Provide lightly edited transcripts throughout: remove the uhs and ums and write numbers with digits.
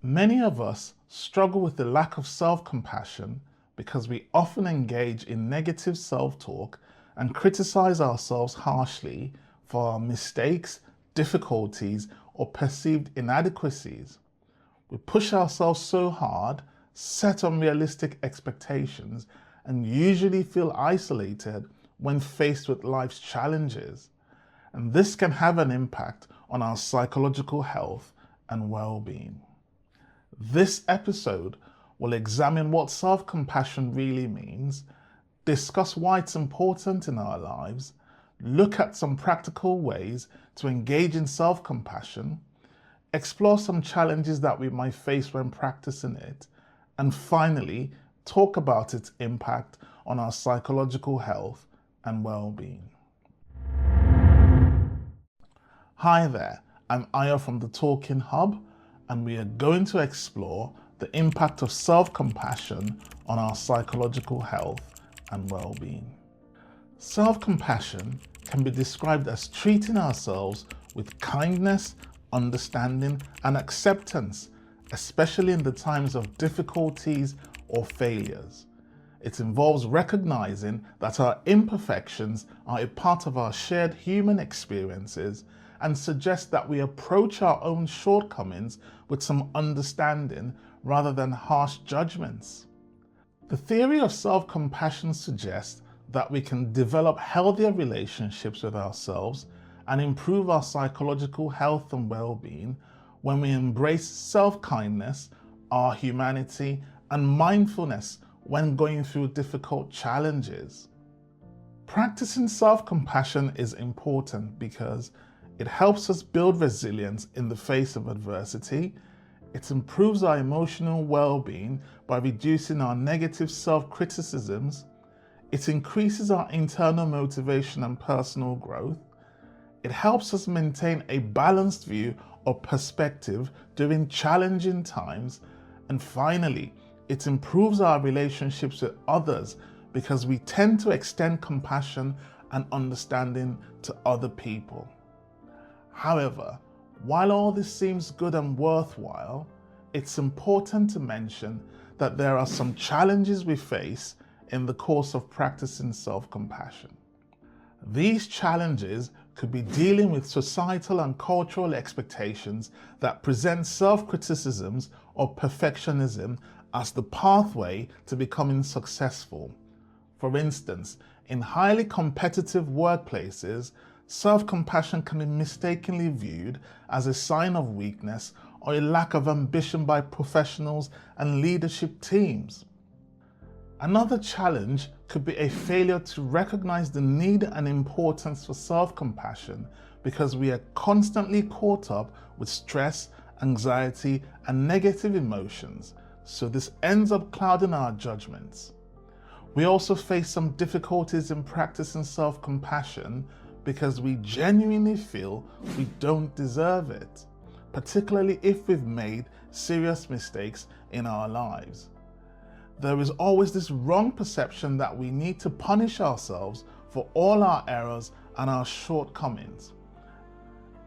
Many of us struggle with the lack of self-compassion because we often engage in negative self-talk and criticize ourselves harshly for our mistakes, difficulties, or perceived inadequacies. We push ourselves so hard, set unrealistic expectations, and usually feel isolated when faced with life's challenges. And this can have an impact on our psychological health and well-being. This episode will examine what self-compassion really means, discuss why it's important in our lives, look at some practical ways to engage in self-compassion, explore some challenges that we might face when practicing it, and finally, talk about its impact on our psychological health and well-being. Hi there, I'm Aya from the Talking Hub, and we are going to explore the impact of self-compassion on our psychological health and well-being. Self-compassion can be described as treating ourselves with kindness, understanding, and acceptance, especially in the times of difficulties or failures. It involves recognizing that our imperfections are a part of our shared human experiences and suggests that we approach our own shortcomings with some understanding rather than harsh judgments. The theory of self-compassion suggests that we can develop healthier relationships with ourselves and improve our psychological health and well-being when we embrace self-kindness, our humanity, and mindfulness when going through difficult challenges. Practicing self-compassion is important because it helps us build resilience in the face of adversity. It improves our emotional well-being by reducing our negative self-criticisms. It increases our internal motivation and personal growth. It helps us maintain a balanced view or perspective during challenging times. And finally, it improves our relationships with others because we tend to extend compassion and understanding to other people. However, while all this seems good and worthwhile, it's important to mention that there are some challenges we face in the course of practicing self-compassion. These challenges could be dealing with societal and cultural expectations that present self-criticisms or perfectionism as the pathway to becoming successful. For instance, in highly competitive workplaces, self-compassion can be mistakenly viewed as a sign of weakness or a lack of ambition by professionals and leadership teams. Another challenge could be a failure to recognize the need and importance for self-compassion because we are constantly caught up with stress, anxiety, and negative emotions, so this ends up clouding our judgments. We also face some difficulties in practicing self-compassion because we genuinely feel we don't deserve it, particularly if we've made serious mistakes in our lives. There is always this wrong perception that we need to punish ourselves for all our errors and our shortcomings.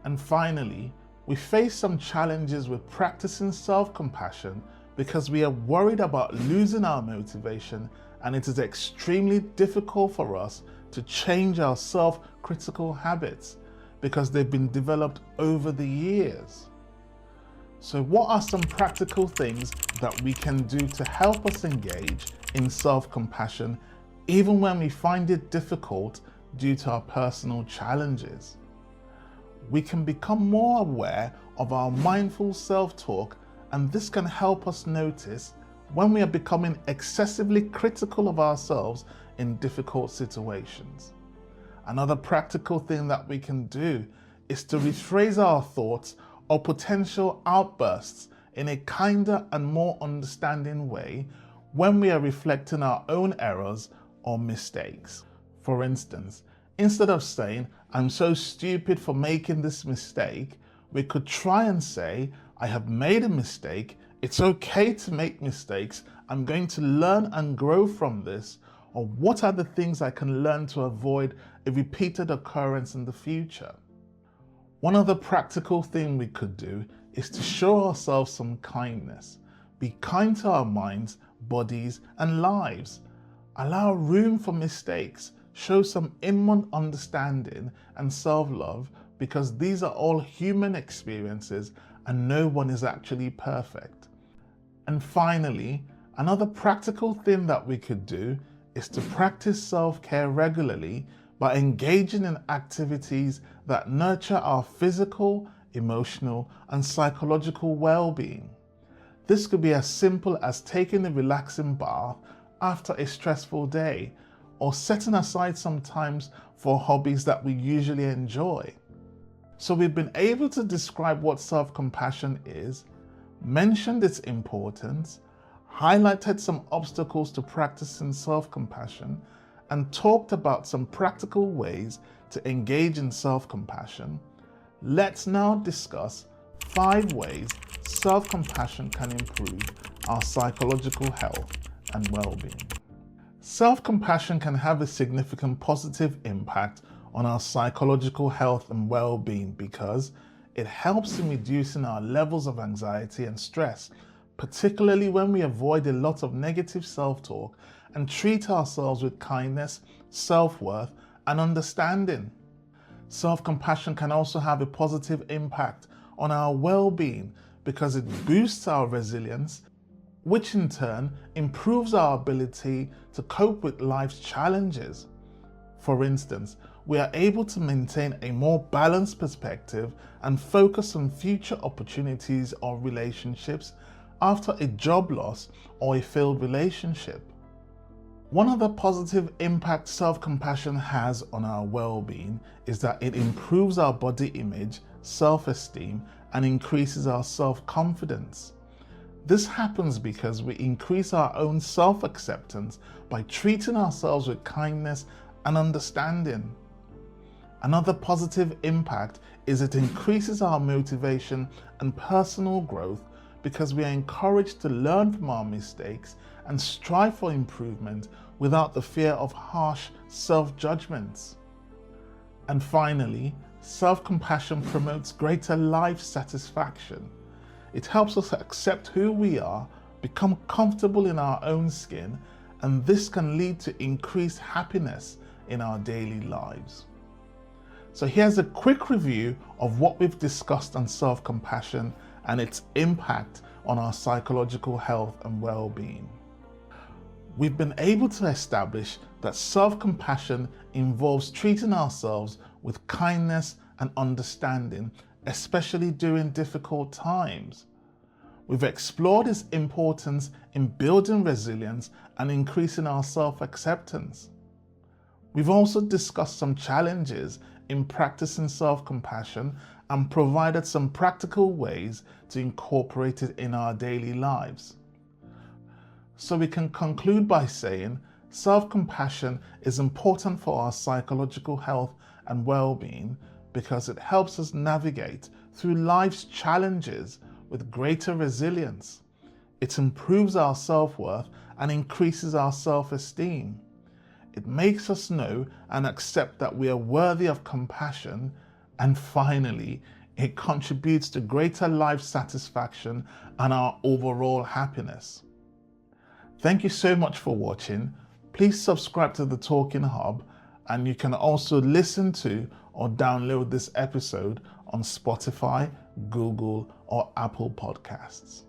And finally, we face some challenges with practicing self-compassion because we are worried about losing our motivation, and it is extremely difficult for us to change our self-critical habits because they've been developed over the years. So what are some practical things that we can do to help us engage in self-compassion even when we find it difficult due to our personal challenges? We can become more aware of our mindful self-talk, and this can help us notice when we are becoming excessively critical of ourselves in difficult situations. Another practical thing that we can do is to rephrase our thoughts or potential outbursts in a kinder and more understanding way when we are reflecting our own errors or mistakes. For instance, instead of saying, "I'm so stupid for making this mistake," we could try and say, "I have made a mistake. It's okay to make mistakes. I'm going to learn and grow from this." Or what are the things I can learn to avoid a repeated occurrence in the future? One other practical thing we could do is to show ourselves some kindness. Be kind to our minds, bodies, and lives. Allow room for mistakes. Show some inward understanding and self-love, because these are all human experiences and no one is actually perfect. And finally, another practical thing that we could do is to practice self-care regularly by engaging in activities that nurture our physical, emotional, and psychological well-being. This could be as simple as taking a relaxing bath after a stressful day, or setting aside some time for hobbies that we usually enjoy. So we've been able to describe what self-compassion is, mentioned its importance, highlighted some obstacles to practicing self-compassion, and talked about some practical ways to engage in self-compassion. Let's now discuss 5 ways self-compassion can improve our psychological health and well-being. Self-compassion can have a significant positive impact on our psychological health and well-being because it helps in reducing our levels of anxiety and stress, particularly when we avoid a lot of negative self-talk and treat ourselves with kindness, self-worth, and understanding. Self-compassion can also have a positive impact on our well-being because it boosts our resilience, which in turn improves our ability to cope with life's challenges. For instance, we are able to maintain a more balanced perspective and focus on future opportunities or relationships after a job loss or a failed relationship. One other positive impact self-compassion has on our well-being is that it improves our body image, self-esteem, and increases our self-confidence. This happens because we increase our own self-acceptance by treating ourselves with kindness and understanding. Another positive impact is it increases our motivation and personal growth because we are encouraged to learn from our mistakes and strive for improvement without the fear of harsh self-judgments. And finally, self-compassion promotes greater life satisfaction. It helps us accept who we are, become comfortable in our own skin, and this can lead to increased happiness in our daily lives. So here's a quick review of what we've discussed on self-compassion and its impact on our psychological health and well-being. We've been able to establish that self-compassion involves treating ourselves with kindness and understanding, especially during difficult times. We've explored its importance in building resilience and increasing our self-acceptance. We've also discussed some challenges in practicing self-compassion and provided some practical ways to incorporate it in our daily lives. So we can conclude by saying self-compassion is important for our psychological health and well-being because it helps us navigate through life's challenges with greater resilience. It improves our self-worth and increases our self-esteem. It makes us know and accept that we are worthy of compassion. And finally, it contributes to greater life satisfaction and our overall happiness. Thank you so much for watching. Please subscribe to the Talking Hub, and you can also listen to or download this episode on Spotify, Google, or Apple Podcasts.